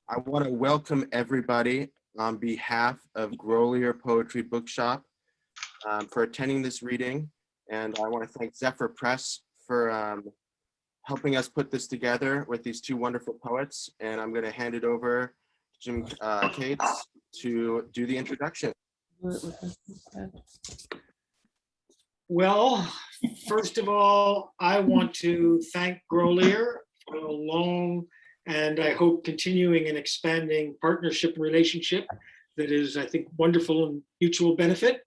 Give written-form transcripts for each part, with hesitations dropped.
I want to welcome everybody on behalf of Grolier Poetry Bookshop for attending this reading. And I want to thank Zephyr Press for helping us put this together with these two wonderful poets. And I'm going to hand it over to Jim Cates to do the introduction. Well, first of all, I want to thank Grolier for a long and I hope continuing and expanding partnership and relationship that is, I think, wonderful and mutual benefit.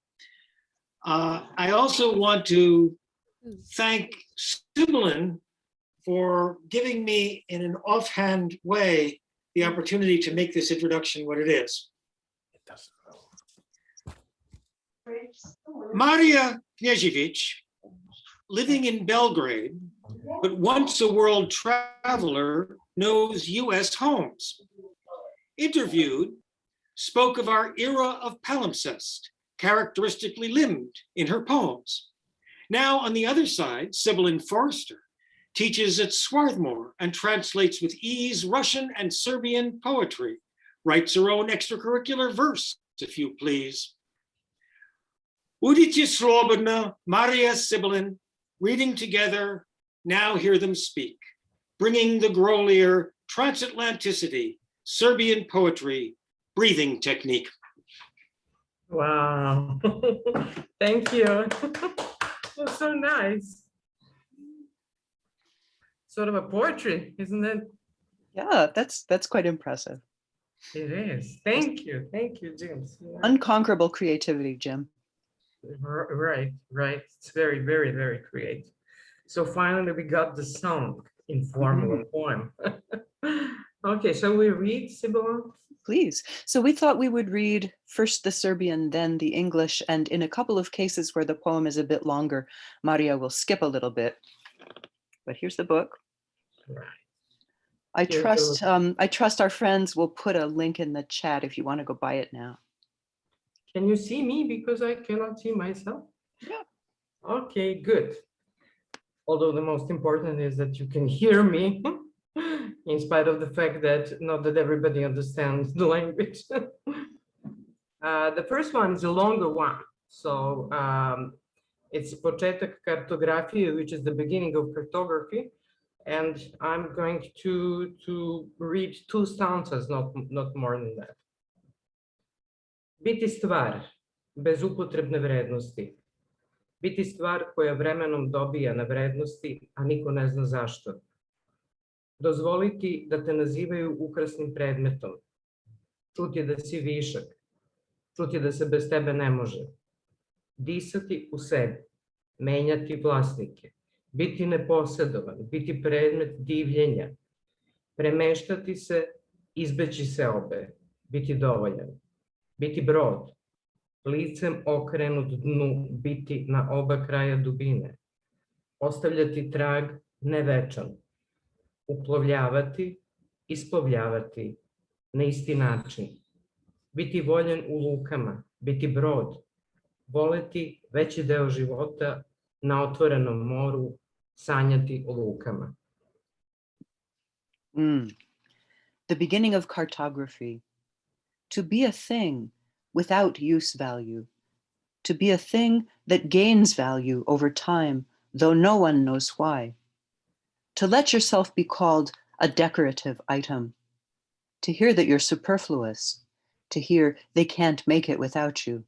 I also want to thank Sibelan for giving me, in an offhand way, the opportunity to make this introduction what it is. Marija Knežević, living in Belgrade, but once a world traveler, knows US homes. Interviewed, spoke of our era of palimpsest, characteristically limned in her poems. Now, on the other side, Sibelan Forrester teaches at Swarthmore and translates with ease Russian and Serbian poetry, writes her own extracurricular verse, if you please. Budite slobodna, Marija, Sibelan, reading together, now hear them speak, bringing the Grolier transatlanticity, Serbian poetry, breathing technique. Wow, thank you. That's so nice. Sort of a poetry, isn't it? Yeah, that's quite impressive. It is. Thank you, James. Yeah. Unconquerable creativity, Jim. Right. It's very, very, very creative. So finally, we got the song in form of a poem. Okay, so we read, Sibelan? Please. So we thought we would read first the Serbian, then the English, and in a couple of cases where the poem is a bit longer, Marija will skip a little bit. But here's the book. Right. I trust our friends will put a link in the chat if you want to go buy it now. Can you see me because I cannot see myself? Yeah. Okay, good. Although the most important is that you can hear me, in spite of the fact that not that everybody understands the language. The first one is a longer one. So it's Početak kartografije, which is the beginning of cartography. And I'm going to read 2 stanzas, not more than that. Biti stvar bez upotrebne vrednosti. Biti stvar koja vremenom dobija na vrednosti, a niko ne zna zašto. Dozvoliti da te nazivaju ukrasnim predmetom. Čuti da si višak. Čuti da se bez tebe ne može. Disati u sebi. Menjati vlasnike. Biti neposedovan. Biti predmet divljenja. Premeštati se, izbeći seobe. Biti dovoljan. Biti brod. Licem okrenut dnu, biti na oba kraja dubine. Ostavljati trag nevečan. Uplovljavati, isplovljavati na isti način. Biti voljen u lukama, biti brod. Voleti veći deo života na otvorenom moru, sanjati o lukama. The beginning of cartography. To be a thing without use value. To be a thing that gains value over time, though no one knows why. To let yourself be called a decorative item. To hear that you're superfluous. To hear they can't make it without you.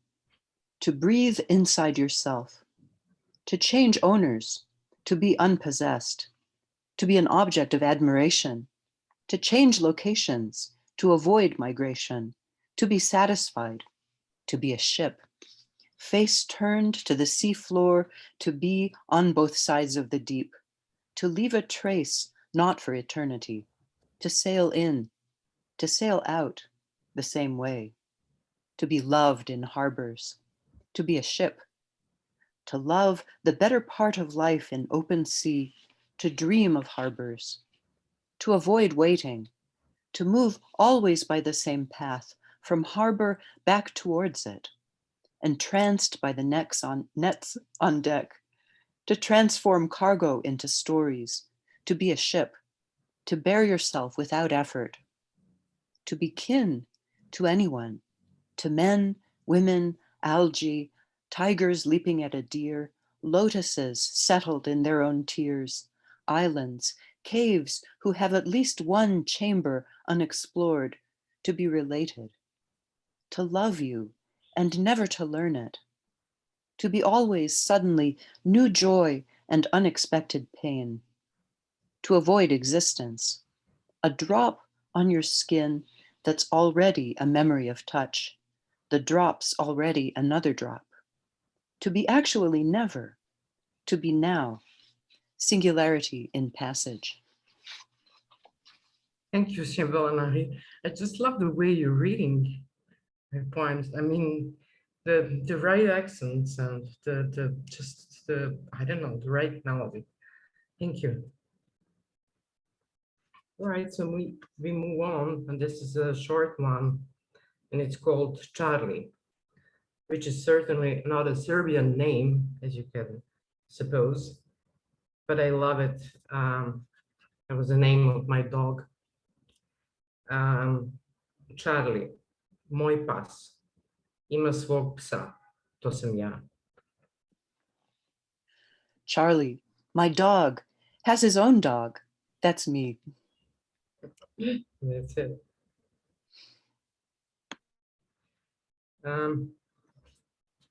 To breathe inside yourself. To change owners. To be unpossessed. To be an object of admiration. To change locations. To avoid migration. To be satisfied. To be a ship. Face turned to the sea floor. To be on both sides of the deep. To leave a trace, not for eternity. To sail in. To sail out the same way. To be loved in harbors. To be a ship. To love the better part of life in open sea. To dream of harbors. To avoid waiting. To move always by the same path, from harbor back towards it, entranced by the nets on deck, to transform cargo into stories, to be a ship, to bear yourself without effort, to be kin to anyone, to men, women, algae, tigers leaping at a deer, lotuses settled in their own tears, islands, caves who have at least one chamber unexplored, to be related, to love you and never to learn it, to be always suddenly new joy and unexpected pain, to avoid existence, a drop on your skin that's already a memory of touch, the drop's already another drop, to be actually never, to be now, singularity in passage. Thank you, Sibelan. I just love the way you're reading my poems. I mean, the right accents and the I don't know, the right melody. Thank you. All right, so we move on, and this is a short one, and it's called Charlie, which is certainly not a Serbian name, as you can suppose, but I love it. It was the name of my dog. Charlie, moj pas, ima svog psa, to sam ja. Charlie, my dog, has his own dog. That's me. That's it.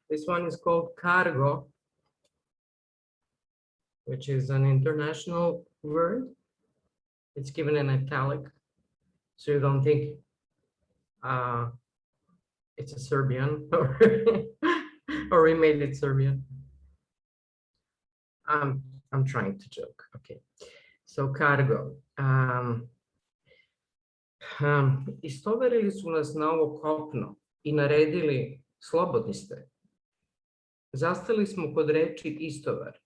This one is called Cargo, which is an international word. It's given in italic, so you don't think it's a Serbian or we made it Serbian. I'm trying to joke. Okay, so Cargo. Istovarili su nas na ovo kopno i naredili slobodni ste. Zastali smo kod reči istovar.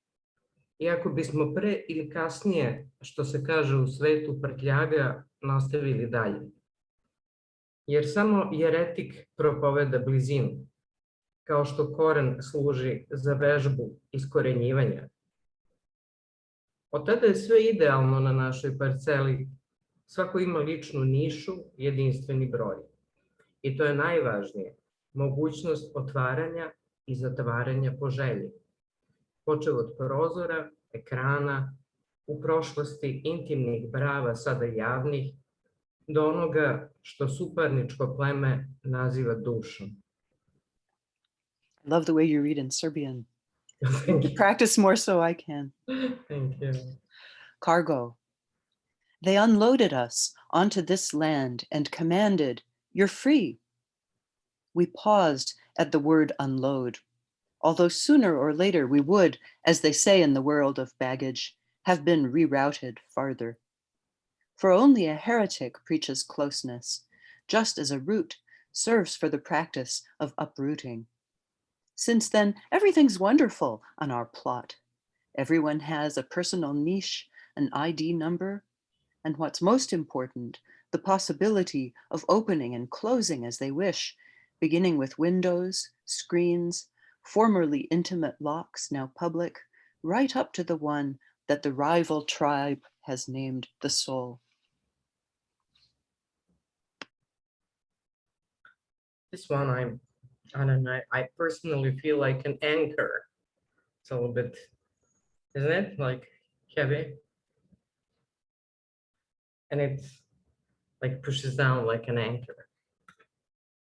Iako bismo pre ili kasnije, što se kaže u svetu prtljaga, nastavili dalje. Jer samo jeretik propoveda blizinu, kao što koren služi za vežbu iskorenjivanja. Od tada je sve idealno na našoj parceli. Svako ima ličnu nišu, jedinstveni broj. I to je najvažnije, mogućnost otvaranja i zatvaranja po želji. Počev od prozora, ekrana, u prošlosti intimnih brava, sada javnih, do onoga što suparničko pleme naziva dušom. I love the way you read in Serbian. Thank you. Practice more so I can. Thank you. Cargo. They unloaded us onto this land and commanded, "You're free." We paused at the word unload, although sooner or later we would, as they say in the world of baggage, have been rerouted farther. For only a heretic preaches closeness, just as a root serves for the practice of uprooting. Since then, everything's wonderful on our plot. Everyone has a personal niche, an ID number, and what's most important, the possibility of opening and closing as they wish, beginning with windows, screens, formerly intimate locks, now public, right up to the one that the rival tribe has named the soul. This one, I don't know, I personally feel like an anchor. It's a little bit, isn't it? Like heavy. And it's like pushes down like an anchor.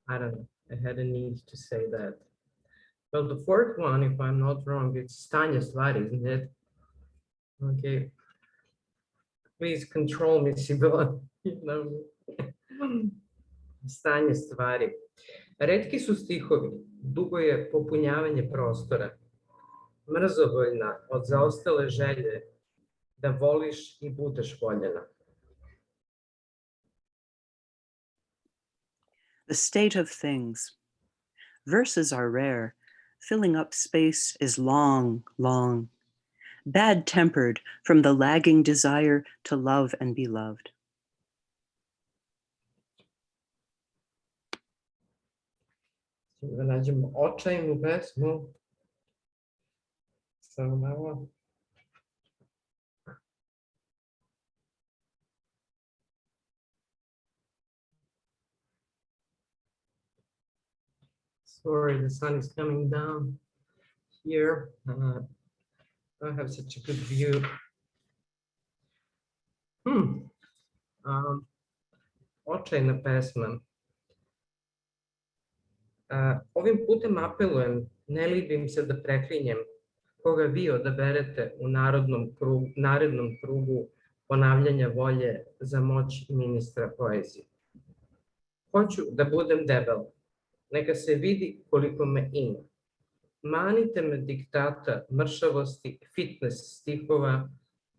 I don't know, I had a need to say that. Well, the fourth one, if I'm not wrong, it's stanje stvari, isn't it? Okay. Please control me, Sibelan. You know. Stanje stvari. Retki su stihovi, dugo je popunjavanje prostora, mrzovoljna od zaostale želje da voliš i budeš voljena. The state of things. Verses are rare. Filling up space is long, long. Bad-tempered from the lagging desire to love and be loved. Da nađemo očajnu pesmu. Samo malo. Sorry, the sun is coming down here. I don't have such a good view. Očajna pesma. Ovim putem apelujem, ne libim se da preklinjem koga vi odaberete u narednom krugu ponavljanja volje za moć ministra poezije. Hoću da budem debela, neka se vidi koliko me ima. Manite me diktata, mršavosti, fitness stihova,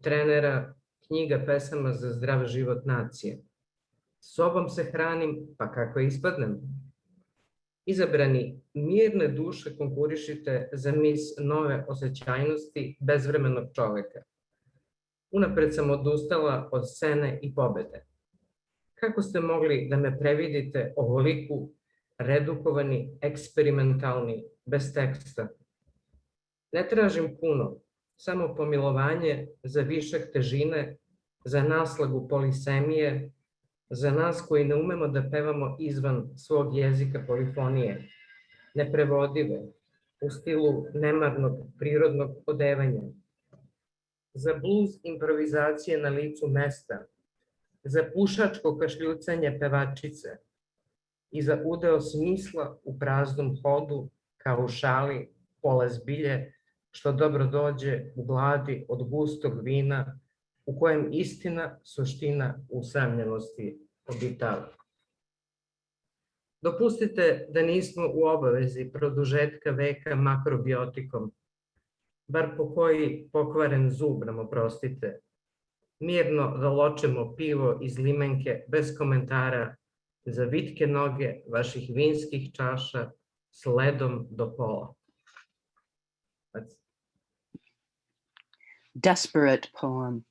trenera, knjiga pesama za zdrav život nacije. Sobom se hranim, pa kako ispadnem. Izabrani, mirne duše konkurišite za mis nove osjećajnosti bezvremenog čoveka. Unapred sam odustala od scene i pobede. Kako ste mogli da me previdite ovoliku, redukovani, eksperimentalni, bez teksta? Ne tražim puno, samo pomilovanje za višak težine, za naslagu polisemije, za nas koji ne umemo da pevamo izvan svog jezika polifonije, neprevodive, u stilu nemarnog prirodnog odevanja, za bluz improvizacije na licu mesta, za pušačko kašljucanje pevačice i za udeo smisla u praznom hodu kao u šali pola zbilje što dobro dođe u gladi od gustog vina u kojem istina, suština usamljenosti obitava. Dopustite da nismo u obavezi produžetka veka makrobiotikom, bar po koji pokvaren zub nam oprostite. Mirno da ločemo pivo iz limenke bez komentara za vitke noge vaših vinskih čaša s ledom do pola. Desperate poem.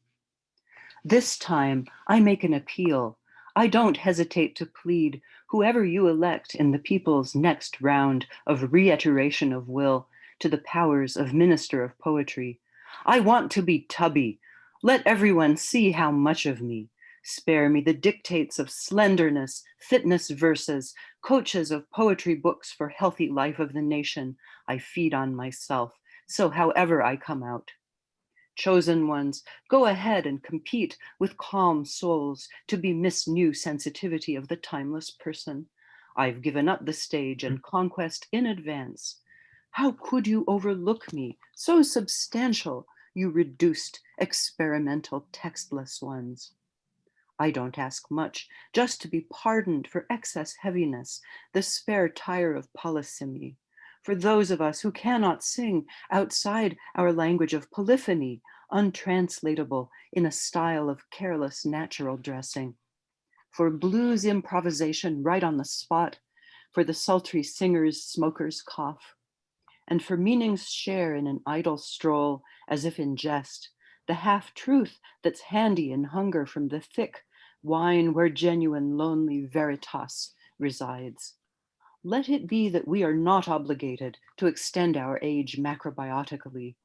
This time I make an appeal. I don't hesitate to plead, whoever you elect in the people's next round of reiteration of will to the powers of minister of poetry. I want to be tubby. Let everyone see how much of me. Spare me the dictates of slenderness, fitness verses, coaches of poetry books for healthy life of the nation. I feed on myself, so however I come out. Chosen ones, go ahead and compete with calm souls to be Miss New Sensitivity of the timeless person. I've given up the stage and conquest in advance. How could you overlook me, so substantial, you reduced, experimental, textless ones? I don't ask much, just to be pardoned for excess heaviness, the spare tire of polysemy. For those of us who cannot sing outside our language of polyphony, untranslatable in a style of careless natural dressing. For blues improvisation right on the spot, for the sultry singer's smoker's cough. And for meaning's share in an idle stroll, as if in jest, the half-truth that's handy in hunger from the thick wine where genuine lonely veritas resides. Let it be that we are not obligated to extend our age macrobiotically.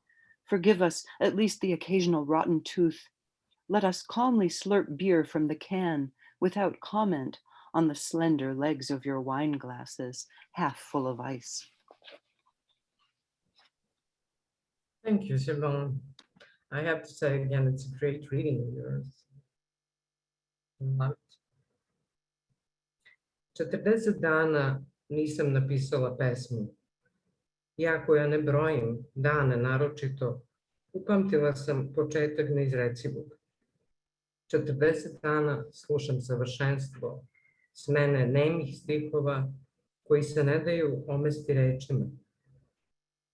Forgive us at least the occasional rotten tooth. Let us calmly slurp beer from the can without comment on the slender legs of your wine glasses, half full of ice. Thank you, Sibelan. I have to say again, it's a great reading of yours. Love it. 40 dana nisam napisala pesmu. Ja koja ne brojim dane naročito, upamtila sam početak neizrecivog. 40 dana slušam savršenstvo, smene nemih stihova koji se ne daju omesti rečima.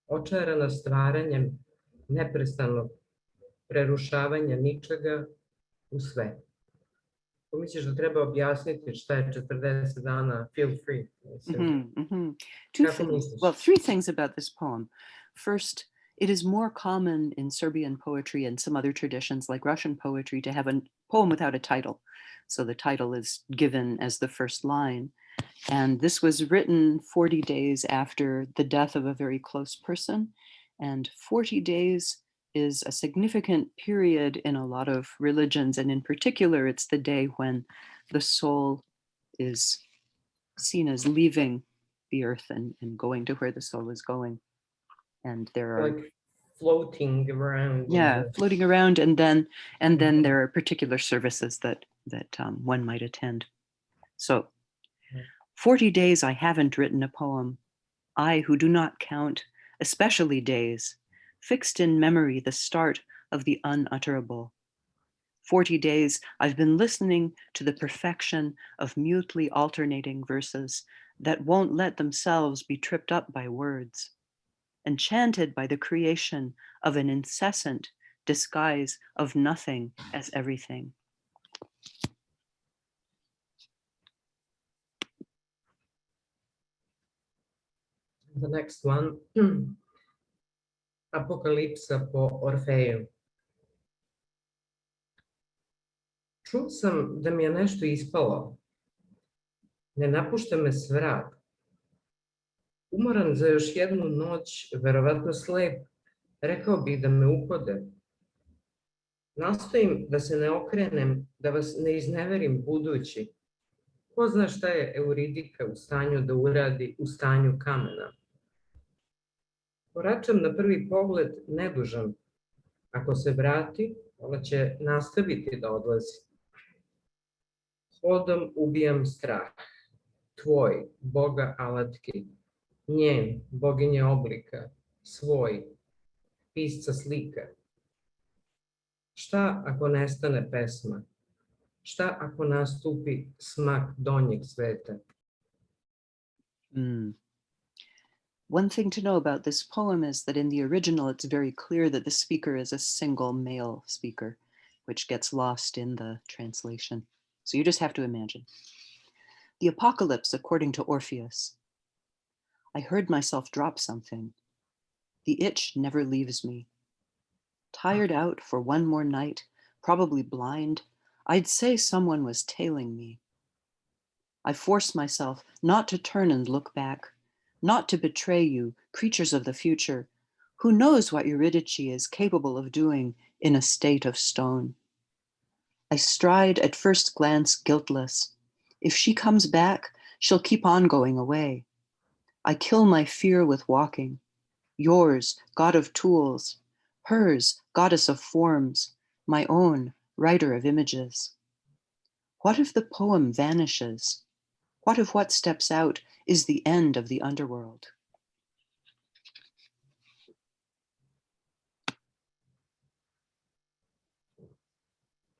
Očarana stvaranjem neprestanog prerušavanja ničega u sve. Misliš da treba objasniti šta je 40 dana? Feel free. Three things about this poem. First, it is more common in Serbian poetry and some other traditions like Russian poetry to have a poem without a title. So the title is given as the first line. And this was written 40 days after the death of a very close person. And 40 days is a significant period in a lot of religions. And in particular, it's the day when the soul is seen as leaving the earth and going to where the soul is going. And there are Like floating around. floating around, and then there are particular services that one might attend. So 40 days I haven't written a poem, I who do not count, especially days, fixed in memory the start of the unutterable. 40 days I've been listening to the perfection of mutely alternating verses that won't let themselves be tripped up by words, enchanted by the creation of an incessant disguise of nothing as everything. The next one, Apokalipsa po Orfeju. Čuo sam da mi je nešto ispalo. Ne napušta me svrat. Umoran za još jednu noć, verovatno slep, rekao bih da me upode. Nastojim da se ne okrenem, da vas ne izneverim budući. Ko zna šta je Euridika u stanju da uradi u stanju kamena? Koračam na prvi pogled nedužan. Ako se vrati, ona će nastaviti da odlazi. Hodom ubijam strah. Tvoj, Boga alatki. Njen, boginje oblika. Svoj, pisca slika. Šta ako nestane pesma? Šta ako nastupi smak donjeg sveta? One thing to know about this poem is that in the original, it's very clear that the speaker is a single male speaker, which gets lost in the translation. So you just have to imagine. The Apocalypse, according to Orpheus. I heard myself drop something. The itch never leaves me. Tired out for one more night, probably blind, I'd say someone was tailing me. I force myself not to turn and look back, not to betray you, creatures of the future. Who knows what Eurydice is capable of doing in a state of stone? I stride at first glance guiltless. If she comes back, she'll keep on going away. I kill my fear with walking. Yours, god of tools. Hers, goddess of forms. My own, writer of images. What if the poem vanishes? What if what steps out is the end of the underworld?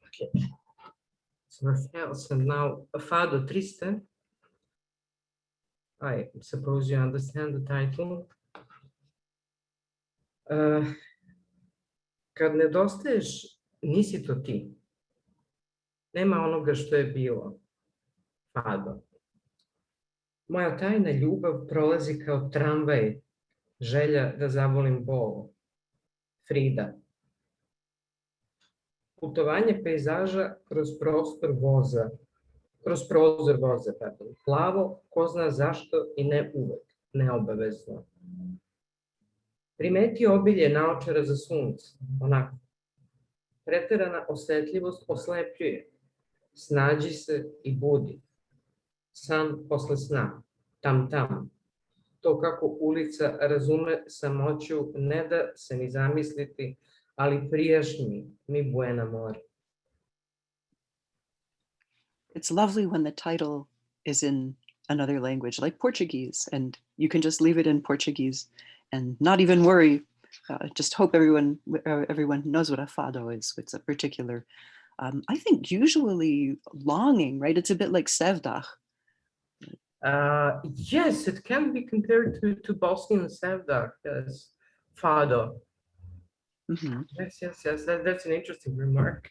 Okay. So now Fado Triste. I suppose you understand the title. Kad nedostaješ, nisi to ti. Nema onoga što je bilo. Fado. Moja tajna ljubav prolazi kao tramvaj, želja da zavolim bol. Frida. Putovanje pejzaža kroz prozor voza, plavo, ko zna zašto i ne uvek, neobavezno. Primeti obilje naočara za sunce, onako. Preterana osetljivost oslepljuje. Snađi se i budi. San posle sna, tam. To kako ulica razume samoću ne da se ni zamisliti, ali prijašnji mi buena more. It's lovely when the title is in another language, like Portuguese, and you can just leave it in Portuguese and not even worry. Just hope everyone knows what a fado is. It's a particular, I think usually longing, right? It's a bit like sevdah. Yes, it can be compared to Bosnian sevdah as fado. Mm-hmm. Yes. That's an interesting remark.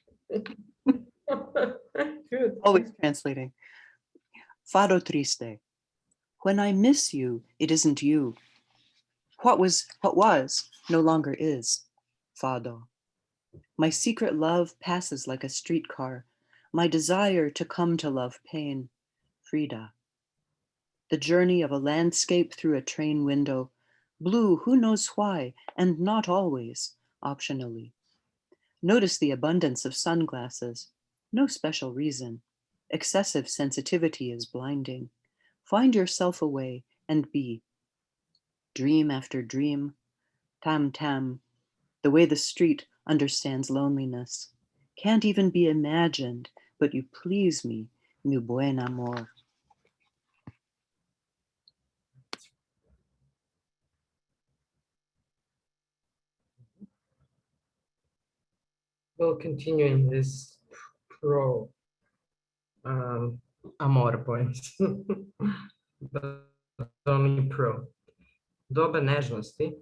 Good. Always translating. Fado triste. When I miss you, it isn't you. What was no longer is. Fado. My secret love passes like a streetcar. My desire to come to love pain. Frida. The journey of a landscape through a train window. Blue, who knows why, and not always, optionally. Notice the abundance of sunglasses. No special reason. Excessive sensitivity is blinding. Find yourself a way, and be. Dream after dream, tam-tam, the way the street understands loneliness, can't even be imagined, but you please me, mi buen amor. We'll continue in this pro amor poems, but only pro. Doba nežnosti,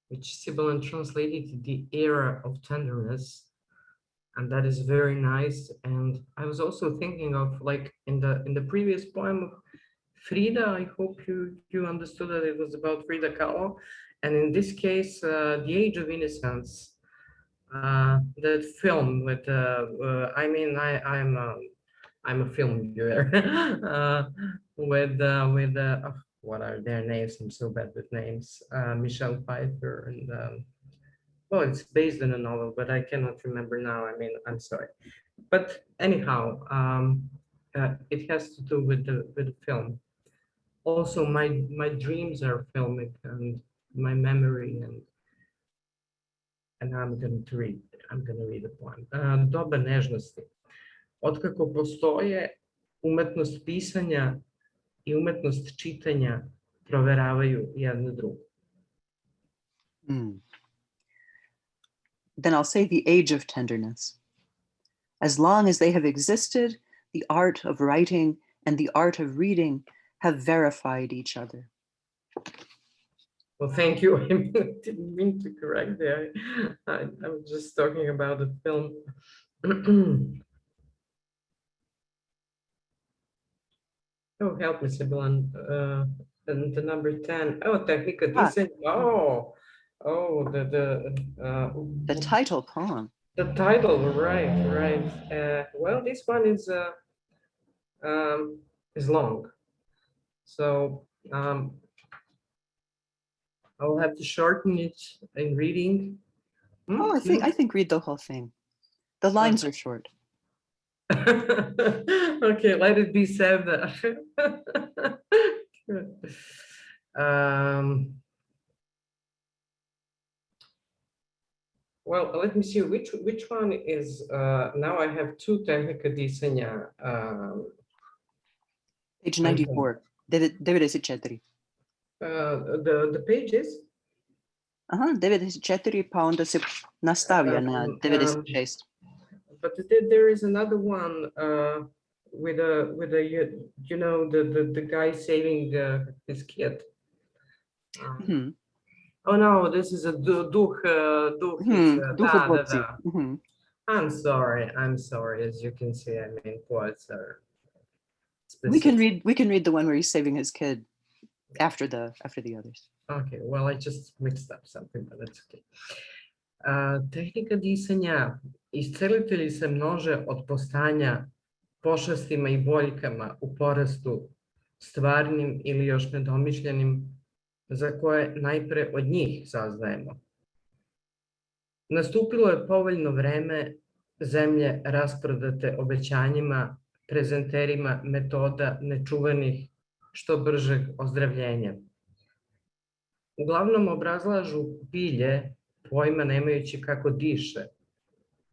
which Sibelan translated to the era of tenderness, and that is very nice. And I was also thinking of, like, in the previous poem of Frida, I hope you understood that it was about Frida Kahlo, and in this case, The Age of Innocence, that film with I'm a film viewer with what are their names? I'm so bad with names. Michelle Pfeiffer and well, it's based on a novel, but I cannot remember now. I mean, I'm sorry. But anyhow, it has to do with the film. Also, my dreams are filmic, and my memory, and I'm gonna read the poem. Doba nežnosti. Otkako postoje, umetnost pisanja i umetnost čitanja proveravaju jednu drugu. Then I'll say the age of tenderness. As long as they have existed, the art of writing and the art of reading have verified each other. Well, thank you. I didn't mean to correct there. I was just talking about the film. Oh, help me, Sibelan. And the number 10. Oh, Tehnika Disen. The title poem. The title, right. Well, this one is long, so I'll have to shorten it in reading. Oh, I think read the whole thing. The lines are short. Okay, let it be said that. Well, let me see which one is now. I have two Tehnika Disanja. Page 94. 94. The pages? 94, pa onda se nastavlja na 96. But there is another one with a you know, the guy saving his kid. Oh no, this is a duh. I'm sorry. As you can see, I mean, poets are specific. We can read the one where he's saving his kid after the others. Okay, well, I just mixed up something, but that's okay. Tehnika disanja. Iscelitelji se množe od postanja, pošastima i boljkama u porastu, stvarnim ili još nedomišljenim, za koje najpre od njih saznajemo. Nastupilo je povoljno vreme, zemlje rasprodate obećanjima, prezenterima metoda nečuvanih, što bržeg ozdravljenja. Uglavnom obrazlažu bilje, pojma nemajući kako diše,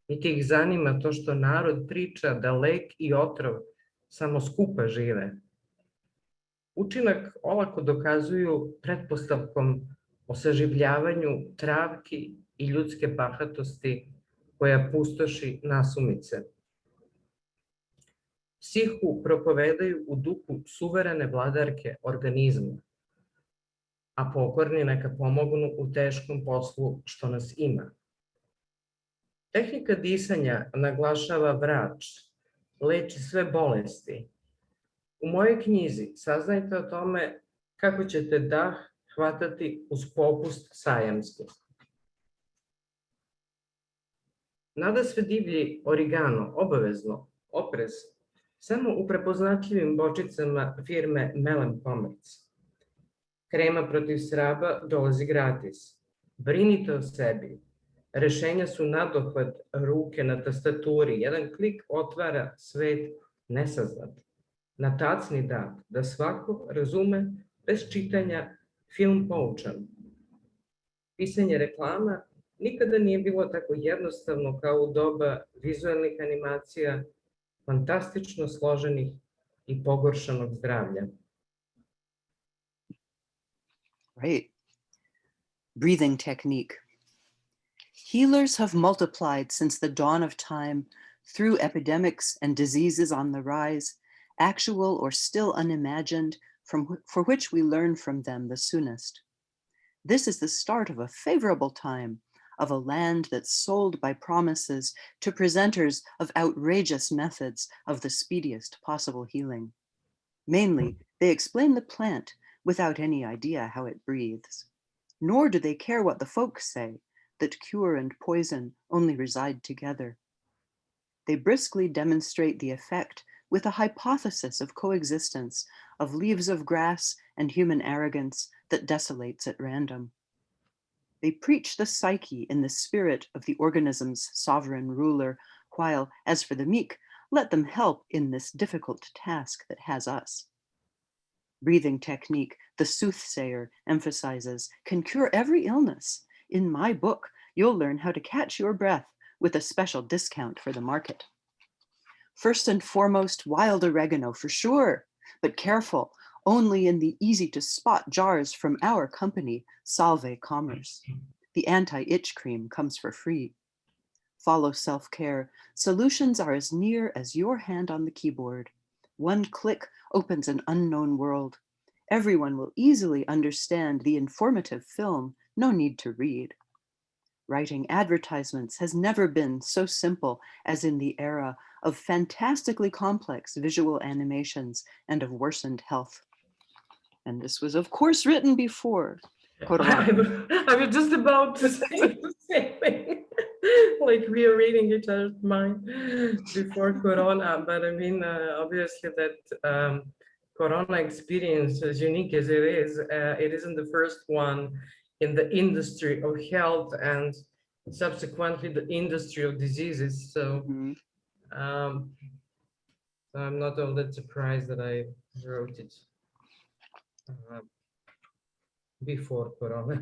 niti ih zanima to što narod priča da lek i otrov samo skupa žive. Učinak olako dokazuju pretpostavkom o saživljavanju travki i ljudske bahatosti koja pustoši nasumice. Psihu propovedaju u duhu suverene vladarke organizma, a pokorni neka pomognu u teškom poslu što nas ima. Tehnika disanja naglašava vrač, leči sve bolesti. U mojoj knjizi saznajte o tome kako ćete dah hvatati uz popust sajamski. Nadasve divlji origano, obavezno, oprez, samo u prepoznatljivim bočicama firme Melem Commerce. Krema protiv sraba dolazi gratis. Brinite o sebi. Rešenja su nadohvat ruke na tastaturi. Jedan klik otvara svet nesaznat. na tacni dat da svako razume bez čitanja film poučan. Pisanje reklama nikada nije bilo tako jednostavno kao u doba vizualnih animacija, fantastično složenih i pogoršanog zdravlja. Right. Breathing technique. Healers have multiplied since the dawn of time through epidemics and diseases on the rise, actual or still unimagined, for which we learn from them the soonest. This is the start of a favorable time, of a land that's sold by promises to presenters of outrageous methods of the speediest possible healing. Mainly, they explain the plant without any idea how it breathes. Nor do they care what the folks say, that cure and poison only reside together. They briskly demonstrate the effect with a hypothesis of coexistence of leaves of grass and human arrogance that desolates at random. They preach the psyche in the spirit of the organism's sovereign ruler, while, as for the meek, let them help in this difficult task that has us. Breathing technique, the soothsayer emphasizes, can cure every illness. In my book, you'll learn how to catch your breath with a special discount for the market. First and foremost, wild oregano for sure, but careful, only in the easy to spot jars from our company, Salve Commerce. The anti-itch cream comes for free. Follow self-care. Solutions are as near as your hand on the keyboard. One click opens an unknown world. Everyone will easily understand the informative film, no need to read. Writing advertisements has never been so simple as in the era of fantastically complex visual animations and of worsened health. And this was, of course, written before Corona. I was just about to say the same thing. Like we are reading each other's mind before Corona, but I mean, obviously that Corona experience, as unique as it isn't the first one in the industry of health and subsequently the industry of diseases. So I'm not all that surprised that I wrote it before Corona.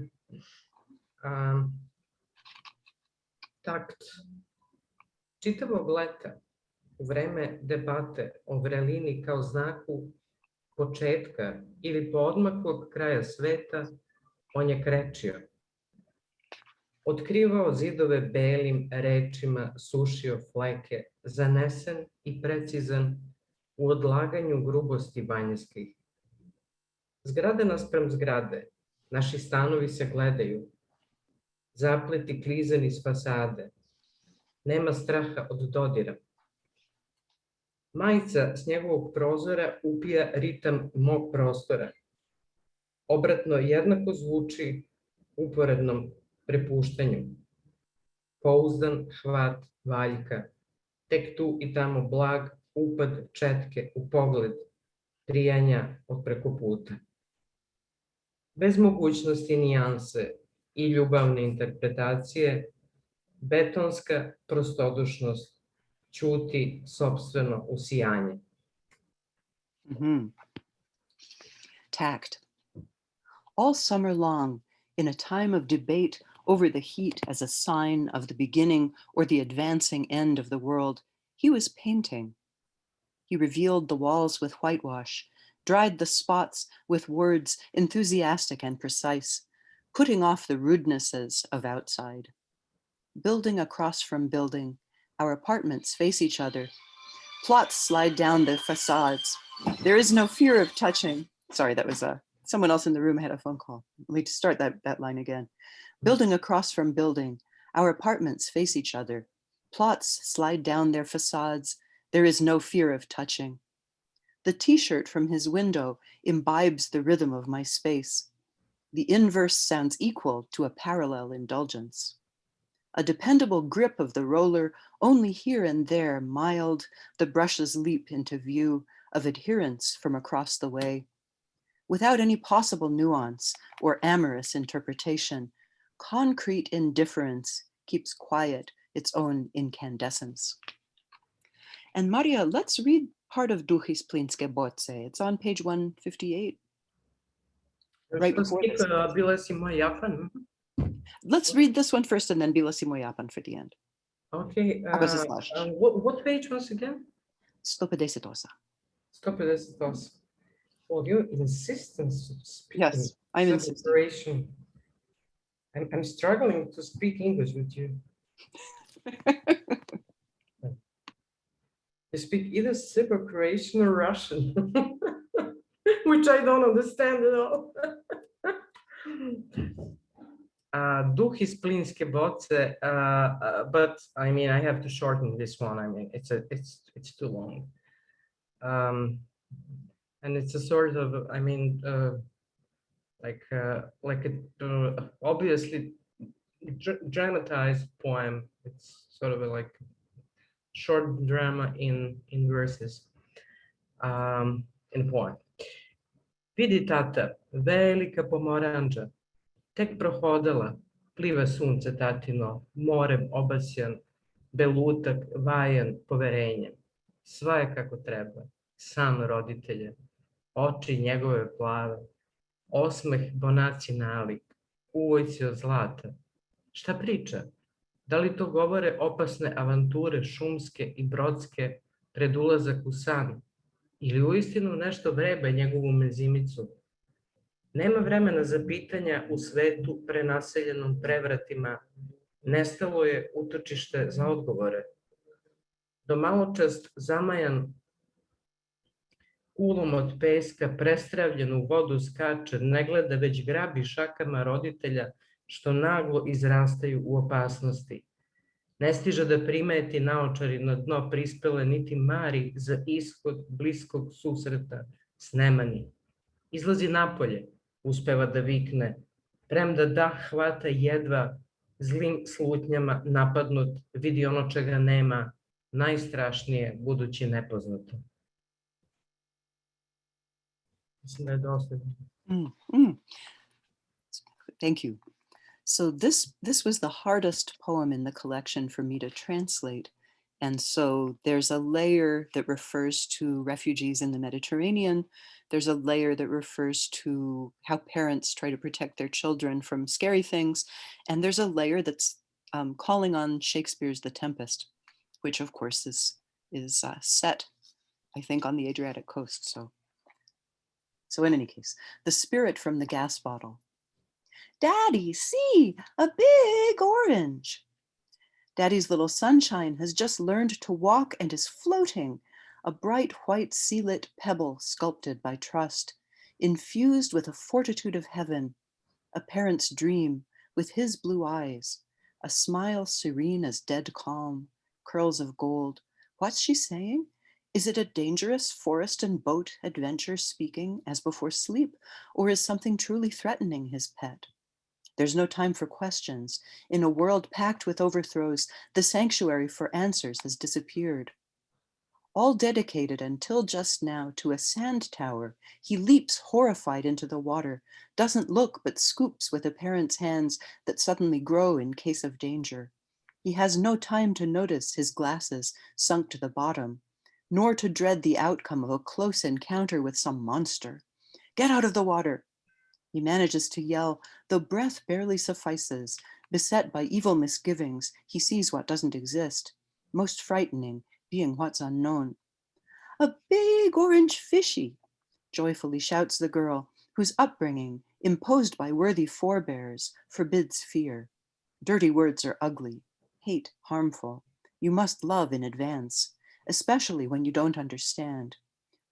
Takt. Čitavog leta, u vreme debate o vrelini kao znaku početka ili poodmaklog kraja sveta, on je krečio. Otkrivao zidove belim rečima, sušio fleke, zanesen i precizan u odlaganju grubosti banjskih. Zgrade naspram zgrade, naši stanovi se gledaju, zapleti klizani iz fasade, nema straha od dodira. Majica s njegovog prozora upija ritam mog prostora. Obratno jednako zvuči uporednom prepuštanju. Pouzdan hvat valjka, tek tu i tamo blag upad četke u pogled, trijanja od preko puta. Bez mogućnosti nijanse i ljubavne interpretacije, betonska prostodušnost ćuti sopstveno usijanje. Tact. All summer long, in a time of debate over the heat as a sign of the beginning or the advancing end of the world, he was painting. He revealed the walls with whitewash, dried the spots with words enthusiastic and precise, putting off the rudenesses of outside. Building across from building, our apartments face each other. Plots slide down the facades. There is no fear of touching. Sorry, that was someone else in the room had a phone call. Let me start that line again. Building across from building, our apartments face each other. Plots slide down their facades. There is no fear of touching. The t-shirt from his window imbibes the rhythm of my space. The inverse sounds equal to a parallel indulgence. A dependable grip of the roller, only here and there mild, the brushes leap into view of adherence from across the way. Without any possible nuance or amorous interpretation, concrete indifference keeps quiet its own incandescence. And Marija, let's read part of Duh iz Plinske boce. It's on page 158. Right Što before skip, this. bila si moj Japan. Let's read this one first and then Bila si moj Japan for the end. Okay. Ako se slažeš. What page once again? 158. 158. Well, your insistence of speaking. Yes, I'm insisting. Separation. I'm struggling to speak English with you. You speak either Serbo, Croatian, or Russian, which I don't understand at all. Duh iz Plinske boce, but I mean, I have to shorten this one. I mean, it's too long, and it's a sort of, I mean, like a obviously dramatized poem. It's sort of like short drama in verses, in poem. Vidi tata, velika pomoranđa, tek prohodala, pliva sunce tatino, morem obasjan, belutak, vajan, poverenjem. Sva je kako treba, san roditelja, oči njegove plave, osmeh bonaci nalik, uvojci od zlata. Šta priča? Da li to govore opasne avanture šumske i brodske pred ulazak u san? Ili uistinu nešto vrebe njegovu mezimicu? Nema vremena za pitanja u svetu prenaseljenom prevratima. Nestalo je utočište za odgovore. Do maločas zamajan kulom od peska prestravljen u vodu skače, ne gleda već grabi šakama roditelja što naglo izrastaju u opasnosti. Ne stiže da primeti naočari na dno prispele niti mari za ishod bliskog susreta s Nemani. Izlazi napolje, uspeva da vikne, premda dah hvata jedva, zlim slutnjama napadnut, vidi ono čega nema, najstrašnije budući nepoznato. Mislim da je dosta. Thank you. So this was the hardest poem in the collection for me to translate. And so there's a layer that refers to refugees in the Mediterranean. There's a layer that refers to how parents try to protect their children from scary things. And there's a layer that's calling on Shakespeare's The Tempest, which of course is set, I think, on the Adriatic coast. So in any case, the spirit from the gas bottle. Daddy, see, a big orange. Daddy's little sunshine has just learned to walk and is floating, a bright white sea-lit pebble sculpted by trust, infused with a fortitude of heaven, a parent's dream with his blue eyes, a smile serene as dead calm, curls of gold. What's she saying? Is it a dangerous forest and boat adventure speaking as before sleep, or is something truly threatening his pet? There's no time for questions. In a world packed with overthrows, the sanctuary for answers has disappeared. All dedicated until just now to a sand tower, he leaps horrified into the water, doesn't look but scoops with a parent's hands that suddenly grow in case of danger. He has no time to notice his glasses sunk to the bottom, nor to dread the outcome of a close encounter with some monster. Get out of the water! He manages to yell, though breath barely suffices. Beset by evil misgivings, he sees what doesn't exist, most frightening being what's unknown. A big orange fishy, joyfully shouts the girl, whose upbringing, imposed by worthy forebears, forbids fear. Dirty words are ugly, hate harmful. You must love in advance, especially when you don't understand.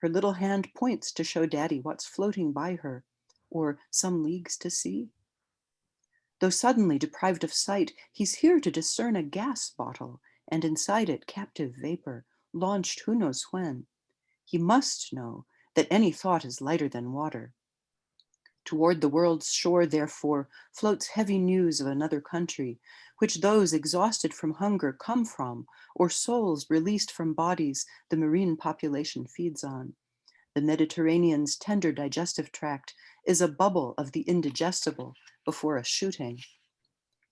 Her little hand points to show Daddy what's floating by her, or some leagues to sea. Though suddenly deprived of sight, he's here to discern a gas bottle, and inside it captive vapor, launched who knows when. He must know that any thought is lighter than water. Toward the world's shore, therefore, floats heavy news of another country, which those exhausted from hunger come from, or souls released from bodies the marine population feeds on. The Mediterranean's tender digestive tract is a bubble of the indigestible before a shooting.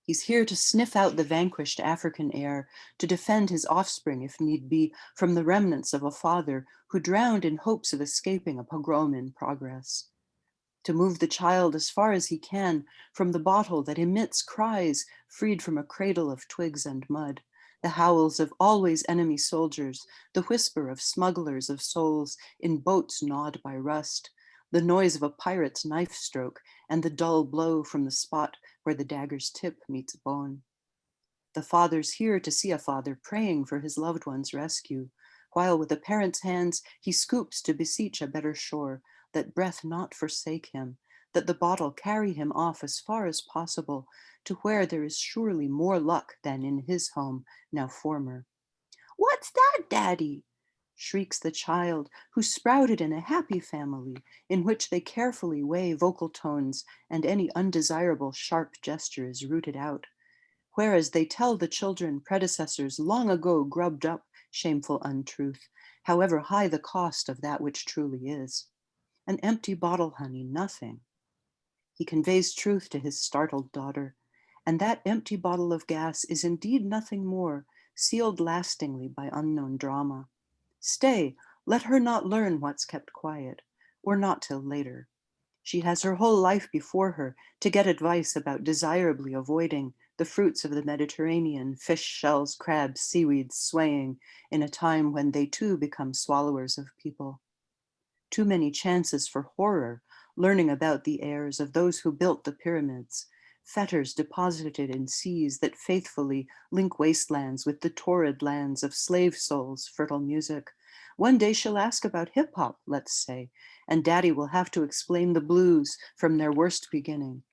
He's here to sniff out the vanquished African air, to defend his offspring, if need be, from the remnants of a father who drowned in hopes of escaping a pogrom in progress. To move the child as far as he can from the bottle that emits cries freed from a cradle of twigs and mud, the howls of always enemy soldiers, the whisper of smugglers of souls in boats gnawed by rust, the noise of a pirate's knife stroke, and the dull blow from the spot where the dagger's tip meets bone. The father's here to see a father praying for his loved one's rescue, while with a parent's hands he scoops to beseech a better shore, that breath not forsake him, that the bottle carry him off as far as possible to where there is surely more luck than in his home, now former. "What's that, Daddy?" shrieks the child, who sprouted in a happy family in which they carefully weigh vocal tones and any undesirable sharp gesture is rooted out, whereas they tell the children predecessors long ago grubbed up shameful untruth, however high the cost of that which truly is. An empty bottle, honey, nothing. He conveys truth to his startled daughter, and that empty bottle of gas is indeed nothing more, sealed lastingly by unknown drama. Stay, let her not learn what's kept quiet, or not till later. She has her whole life before her to get advice about desirably avoiding the fruits of the Mediterranean, fish, shells, crabs, seaweeds swaying in a time when they too become swallowers of people. Too many chances for horror, learning about the heirs of those who built the pyramids, fetters deposited in seas that faithfully link wastelands with the torrid lands of slave souls, fertile music. One day she'll ask about hip hop, let's say, and Daddy will have to explain the blues from their worst beginning.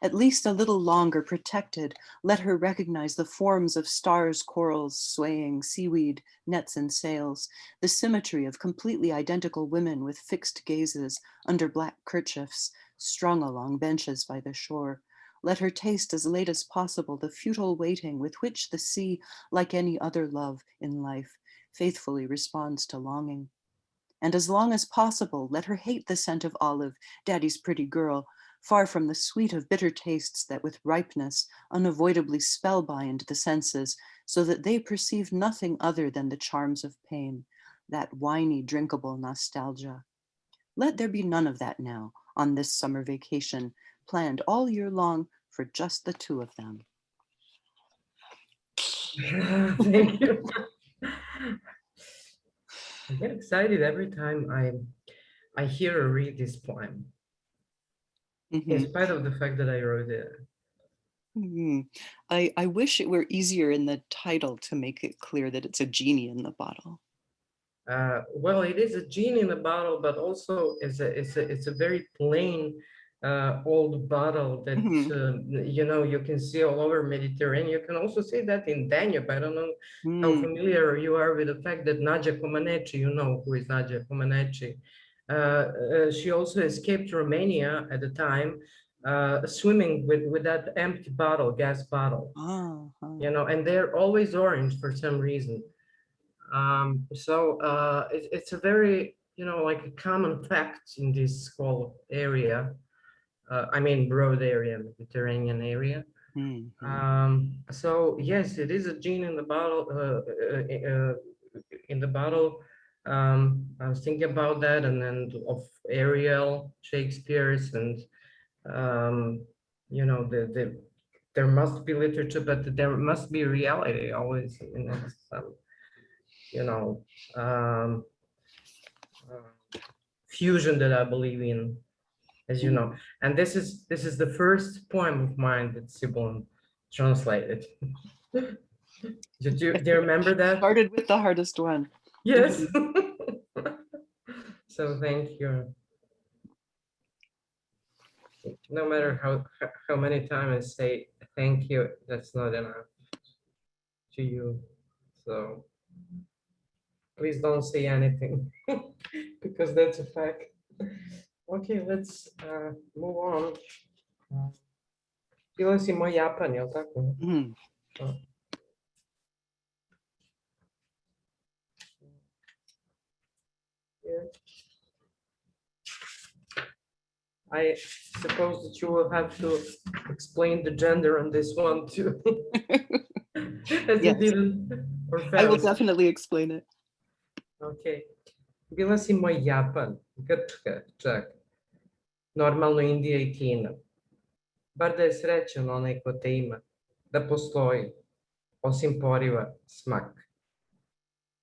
At least a little longer protected, let her recognize the forms of stars, corals, swaying, seaweed, nets and sails, the symmetry of completely identical women with fixed gazes under black kerchiefs, strung along benches by the shore. Let her taste as late as possible the futile waiting with which the sea, like any other love in life, faithfully responds to longing. And as long as possible, let her hate the scent of olive, Daddy's pretty girl, far from the sweet of bitter tastes that with ripeness unavoidably spellbind the senses, so that they perceive nothing other than the charms of pain, that winy, drinkable nostalgia. Let there be none of that now on this summer vacation, planned all year long for just the two of them. Thank you. I get excited every time I hear or read this poem, in spite of the fact that I wrote it. I wish it were easier in the title to make it clear that it's a genie in the bottle. Well, it is a genie in a bottle, but also it's a very plain old bottle that you can see all over Mediterranean. You can also see that in Danube. I don't know how familiar you are with the fact that Nadia Comaneci, you know who is Nadia Comaneci. She also escaped Romania at the time, swimming with that empty bottle, gas bottle. And they're always orange for some reason. It's a very, like a common fact in this whole area. I mean, broad area, Mediterranean area. So yes, it is a genie in the bottle. I was thinking about that, and then of Ariel, Shakespeare's, and there must be literature, but there must be reality always. Fusion that I believe in, as you know. And this is the first poem of mine that Sibelan translated. Do you remember that? Started with the hardest one. Yes. So thank you. No matter how many times I say thank you, that's not enough to you. So please don't say anything because that's a fact. Okay, let's move on. Bila si moj Japan, jel tako? I suppose that you will have to explain the gender on this one too. As you Yes, didn't for I will Faust. definitely explain it. Ok. Bila si moj Japan, Grčka čak, normalno Indija i Kina. Bar da je srećan onaj ko te ima, da postoji, osim poriva, smak.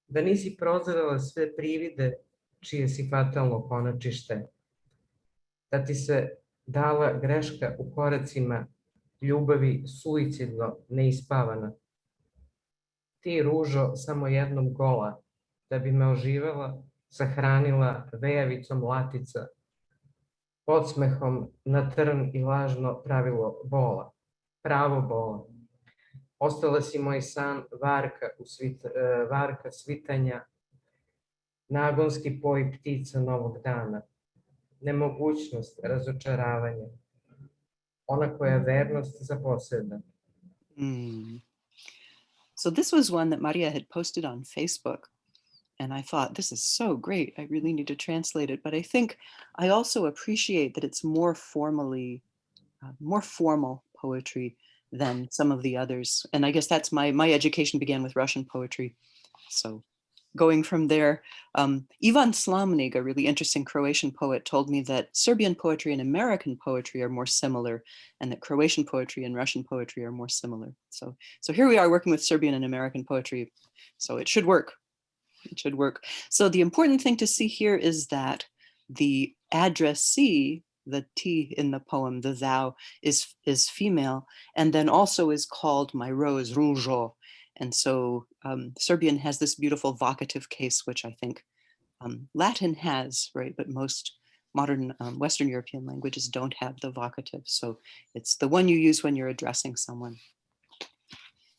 Da nisi prozrela sve privide čije si fatalno konačište. Da ti se dala greška u koracima ljubavi suicidno neispavana. Ti, ružo, samo jednom gola, da bi me oživela, sahranila vejavicom latica, podsmehom na trn i lažno pravilo bola, pravo bola. Ostala si moj san, varka svitanja, nagonski poj ptica novog dana, nemogućnost razočaravanja, ona koja vernost zaposeda. So this was one that Maria had posted on Facebook. And I thought, this is so great. I really need to translate it. But I think I also appreciate that it's more formal poetry than some of the others. And I guess that's my education began with Russian poetry. So going from there, Ivan Slamnik, a really interesting Croatian poet, told me that Serbian poetry and American poetry are more similar, and that Croatian poetry and Russian poetry are more similar. So here we are working with Serbian and American poetry. So it should work. It should work. So the important thing to see here is that the addressee, the T in the poem, the thou, is female, and then also is called my rose, ružo. And so Serbian has this beautiful vocative case, which I think Latin has, right? But most modern Western European languages don't have the vocative. So it's the one you use when you're addressing someone.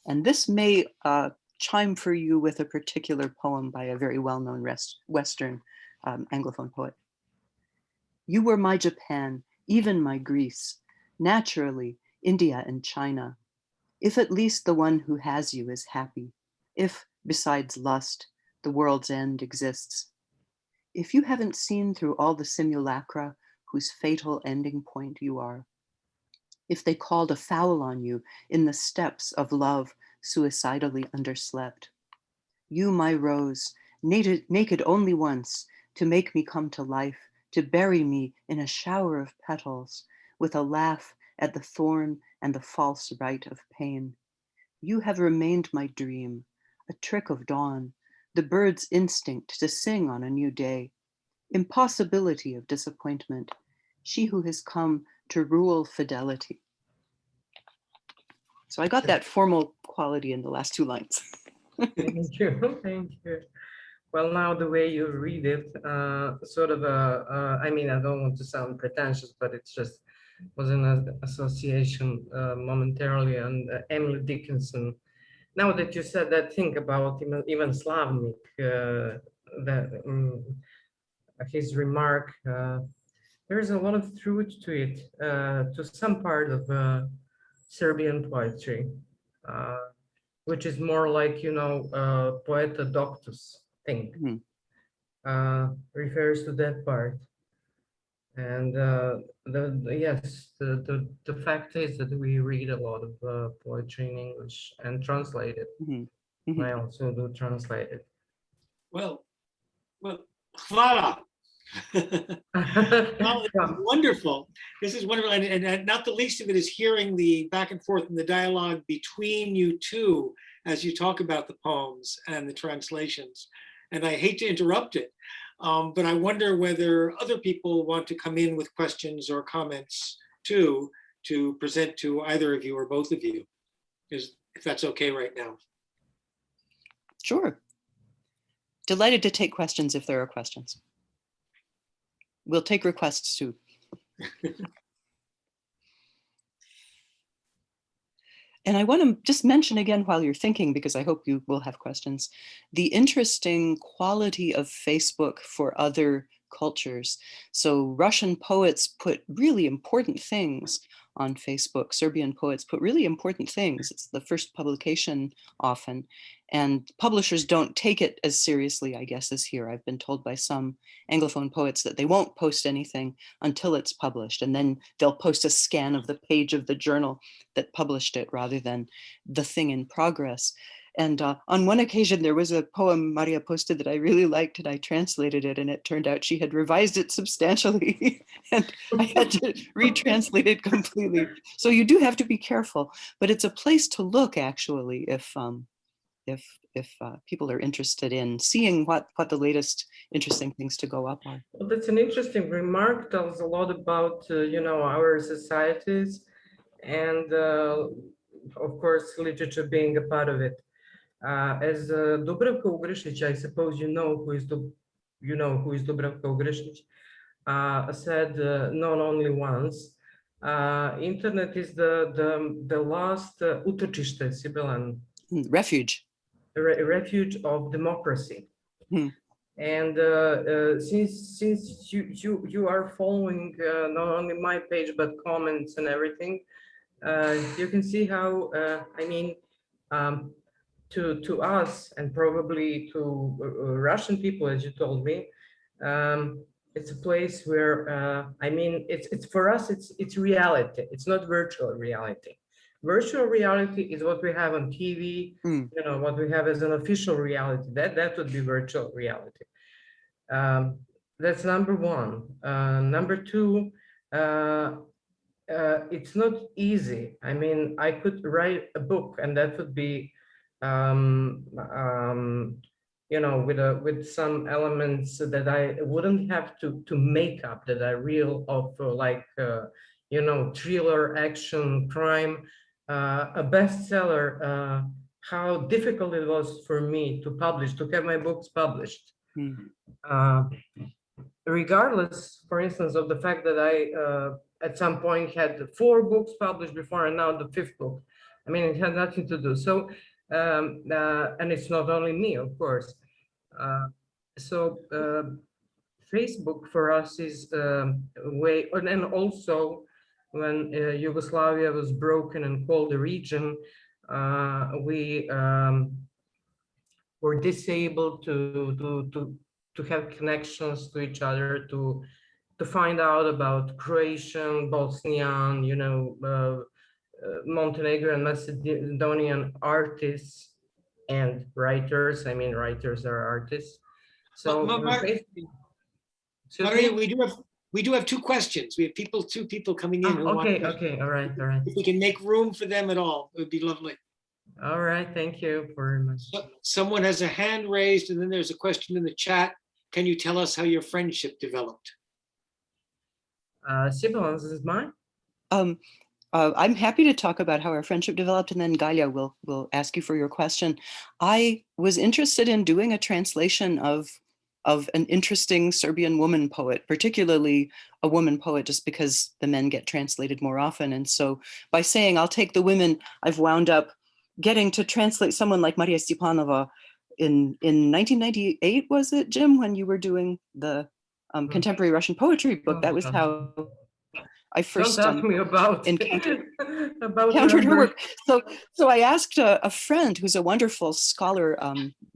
And this may chime for you with a particular poem by a very well-known Western Anglophone poet. You were my Japan, even my Greece, naturally India and China. If at least the one who has you is happy, if besides lust, the world's end exists. If you haven't seen through all the simulacra whose fatal ending point you are, if they called a foul on you in the steps of love suicidally underslept. You, my rose, naked only once, to make me come to life, to bury me in a shower of petals, with a laugh at the thorn and the false rite of pain. You have remained my dream, a trick of dawn, the bird's instinct to sing on a new day, impossibility of disappointment, she who has come to rule fidelity. So I got that formal quality in the last two lines. Thank you, thank you. Well, now the way you read it, sort of I mean, I don't want to sound pretentious, but it's just was an association momentarily, and Emily Dickinson. Now that you said that thing about even Slavnik, his remark, there's a lot of truth to it, to some part of Serbian poetry, which is more like, poeta doctus thing, refers to that part. And the fact is that we read a lot of poetry in English and translate it. I also do translate it. Well, hvala. Well, wonderful. This is wonderful. And not the least of it is hearing the back and forth and the dialogue between you two as you talk about the poems and the translations. And I hate to interrupt it, but I wonder whether other people want to come in with questions or comments too, to present to either of you or both of you, if that's okay right now. Sure. Delighted to take questions if there are questions. We'll take requests too. And I want to just mention again while you're thinking, because I hope you will have questions, the interesting quality of Facebook for other cultures. So Russian poets put really important things on Facebook. Serbian poets put really important things. It's the first publication often, and publishers don't take it as seriously, I guess, as here. I've been told by some Anglophone poets that they won't post anything until it's published, and then they'll post a scan of the page of the journal that published it rather than the thing in progress. And on one occasion, there was a poem Marija posted that I really liked, and I translated it, and it turned out she had revised it substantially, and I had to retranslate it completely. So you do have to be careful, but it's a place to look, actually, if people are interested in seeing what the latest interesting things to go up are. Well, that's an interesting remark. Tells a lot about our societies, and of course, literature being a part of it. As Dubravka Oraić, I suppose you know who is Dubravka Oraić, said not only once, internet is the last utočište, Sibelan. Refuge. Refuge of democracy. And since you are following not only my page but comments and everything, you can see how to us and probably to Russian people, as you told me, it's a place where it's for us, it's reality. It's not virtual reality. Virtual reality is what we have on TV, what we have as an official reality. That would be virtual reality. That's number one. Number two, it's not easy. I mean, I could write a book, and that would be with some elements that I wouldn't have to make up, that are real, of thriller, action, crime, a bestseller. How difficult it was for me to have my books published. Regardless, for instance, of the fact that I at some point had 4 books published before, and now the 5th book. I mean, it had nothing to do. So. And it's not only me, of course. Facebook for us is a way, and also when Yugoslavia was broken and called a region, we were disabled to have connections to each other, to find out about Croatian, Bosnian, Montenegrin and Macedonian artists and writers. I mean, writers are artists. So Marija, we do have 2 questions. We have 2 people coming in. Okay, all right. If we can make room for them at all, it would be lovely. All right, thank you very much. Someone has a hand raised, and then there's a question in the chat. Can you tell us how your friendship developed? Sibelan, this is mine. I'm happy to talk about how our friendship developed, and then Galia will ask you for your question. I was interested in doing a translation of an interesting Serbian woman poet, particularly a woman poet, just because the men get translated more often. And so by saying I'll take the women, I've wound up getting to translate someone like Marija Stepanova in 1998, was it, Jim, when you were doing the contemporary Russian poetry book? That was how I first encountered her work. So I asked a friend who's a wonderful scholar,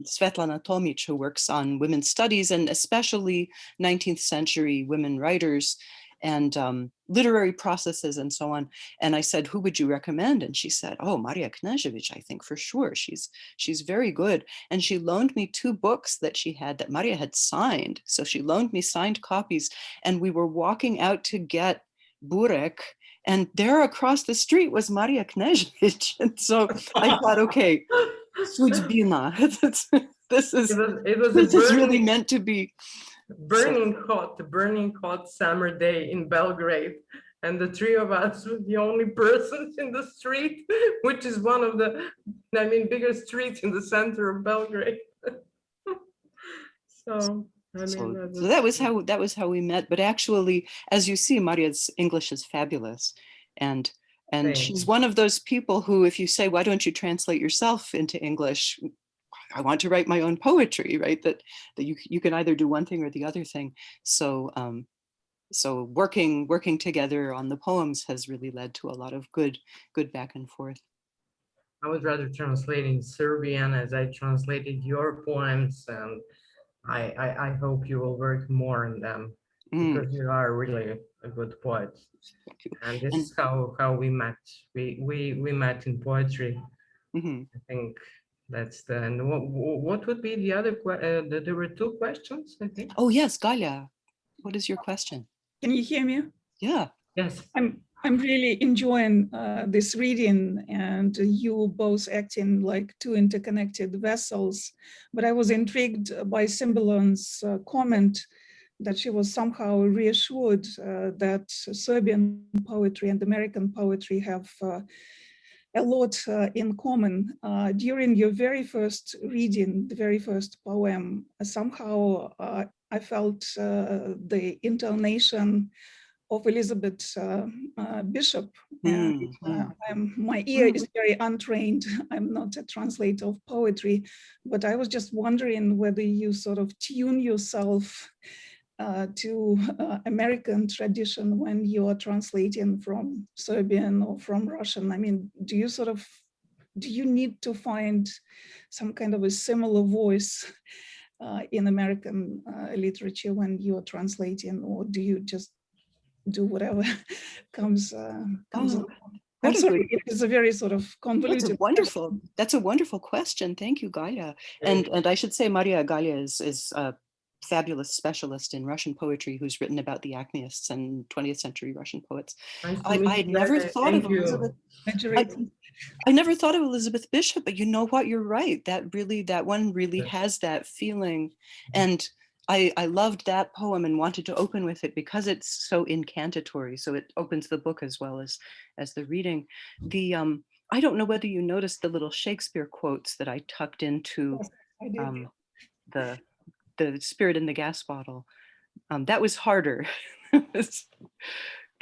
Svetlana Tomic, who works on women's studies and especially 19th century women writers and literary processes and so on. And I said, who would you recommend? And she said, oh, Marija Knežević, I think for sure. She's very good. And she loaned me 2 books that she had that Marija had signed. So she loaned me signed copies, and we were walking out to get burek, and there across the street was Marija Knežević. And so I thought, okay, sudbina. This is really meant to be. Burning hot summer day in Belgrade, and the 3 of us were the only persons in the street, which is one of the biggest streets in the center of Belgrade. So that was how we met. But actually, as you see, Marija's English is fabulous, and she's one of those people who, if you say, why don't you translate yourself into English? I want to write my own poetry, right? That you can either do one thing or the other thing. So so working together on the poems has really led to a lot of good back and forth. I would rather translate in Serbian as I translated your poems, and I hope you will work more on them because you are really a good poet. And this is how we met. We met in poetry. I think that's the. And what would be the other? There were two questions, I think. Oh yes, Galia, what is your question? Can you hear me? Yeah. Yes. I'm really enjoying this reading, and you both acting like two interconnected vessels. But I was intrigued by Sibelan's comment that she was somehow reassured that Serbian poetry and American poetry have a lot in common. During your very first reading, the very first poem, somehow I felt the intonation of Elizabeth Bishop. And, my ear is very untrained. I'm not a translator of poetry, but I was just wondering whether you sort of tune yourself to American tradition when you are translating from Serbian or from Russian. I mean, do you need to find some kind of a similar voice in American literature when you're translating, or do you just do whatever comes along? I'm sorry, it is a very sort of convoluted. That's a wonderful question. Thank you, Galia. And I should say Marija Galia is a fabulous specialist in Russian poetry who's written about the Acmeists and 20th century Russian poets. I never thought of Elizabeth. I never thought of Elizabeth Bishop, but you know what? You're right. That one really has that feeling. And I loved that poem and wanted to open with it because it's so incantatory. So it opens the book as well as the reading. I don't know whether you noticed the little Shakespeare quotes that I tucked into the Spirit in the Gas Bottle. That was harder.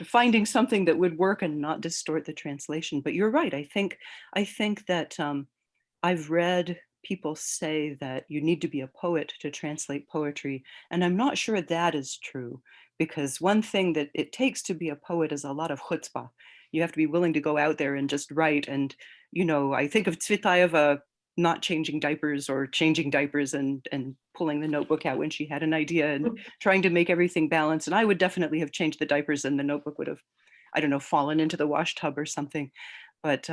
Finding something that would work and not distort the translation. But you're right. I think that I've read people say that you need to be a poet to translate poetry. And I'm not sure that is true, because one thing that it takes to be a poet is a lot of chutzpah. You have to be willing to go out there and just write. And, I think of Tsvetaeva not changing diapers or changing diapers and pulling the notebook out when she had an idea and trying to make everything balance. And I would definitely have changed the diapers and the notebook would have, I don't know, fallen into the wash tub or something. But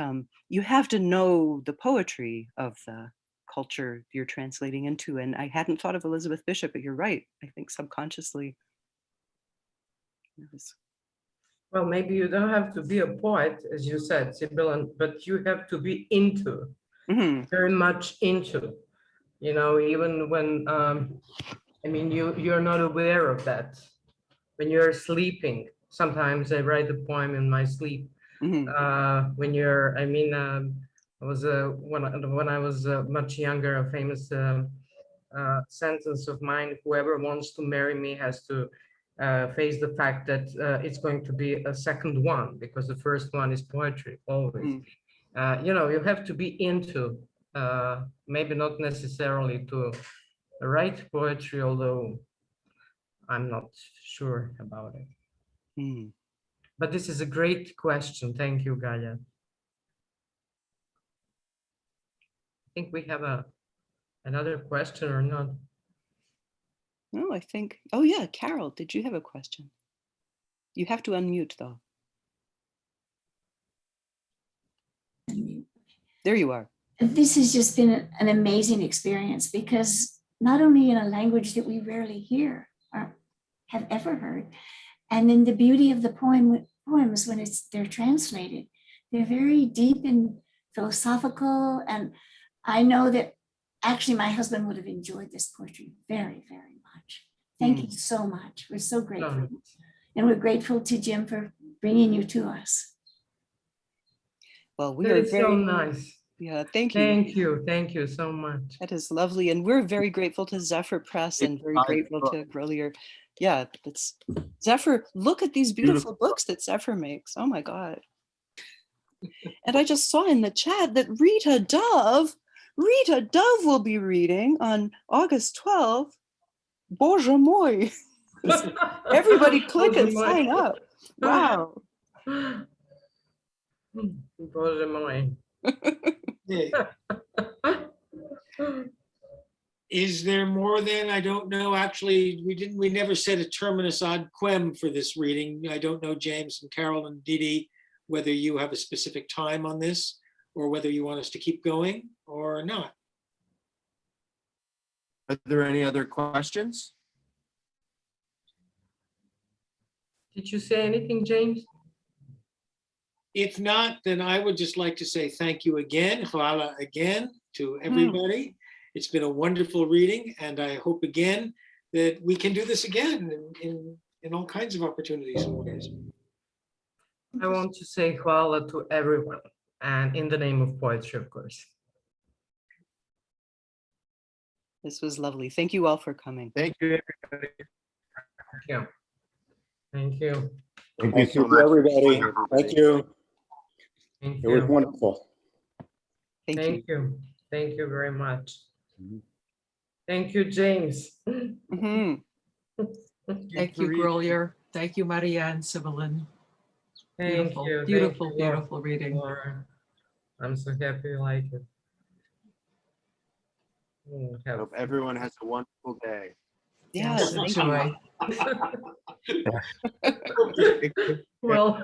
you have to know the poetry of the culture you're translating into. And I hadn't thought of Elizabeth Bishop, but you're right. I think subconsciously. Well, maybe you don't have to be a poet, as you said, Sibelan, but you have to be into, very much into, even when, you're not aware of that. When you're sleeping, sometimes I write a poem in my sleep. When you're, when I was much younger, a famous sentence of mine: whoever wants to marry me has to face the fact that it's going to be a second one, because the first one is poetry, always. You have to be into, maybe not necessarily to write poetry, although I'm not sure about it. But this is a great question. Thank you, Galia. I think we have another question or not? No, I think, oh yeah, Carol, did you have a question? You have to unmute though. There you are. This has just been an amazing experience, because not only in a language that we rarely hear or have ever heard, and then the beauty of the poems when they're translated, they're very deep and philosophical. And I know that actually my husband would have enjoyed this poetry very, very much. Thank you so much. We're so grateful. And we're grateful to Jim for bringing you to us. Well, we are very so nice. Yeah, thank you. Thank you so much. That is lovely. And we're very grateful to Zephyr Press and very grateful to Grolier. Yeah, that's Zephyr. Look at these beautiful books that Zephyr makes. Oh my God. And I just saw in the chat that Rita Dove will be reading on August 12th. Boże mój. Everybody click and sign up. Wow. Bože moj. Yeah. Is there more than, I don't know, actually, we never said a terminus ad quem for this reading. I don't know, James and Carol and Didi, whether you have a specific time on this or whether you want us to keep going or not. Are there any other questions? Did you say anything, James? If not, then I would just like to say thank you again, hvala again to everybody. It's been a wonderful reading, and I hope again that we can do this again in all kinds of opportunities and ways. I want to say hvala to everyone, and in the name of poetry, of course. This was lovely. Thank you all for coming. Thank you, everybody. Thank you. Thank you. Thank Thank you to everybody. Thank you. Thank It was you. wonderful. Thank you. Thank you. Thank you very much. Thank you, James. Mhm. Thank you, Grolier. Thank you, Marija and Sibelan. Thank Beautiful, you. beautiful, Thank you, beautiful reading. Laura. I'm so happy you like it. I hope everyone has a wonderful day. Yeah, Yes, thank enjoy. Well,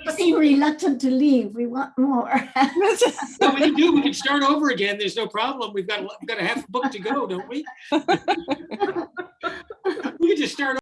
You seem reluctant to leave. We want more. Well, we can do, we can start over again. There's no problem. We've got a half a book to go, don't we? We can just start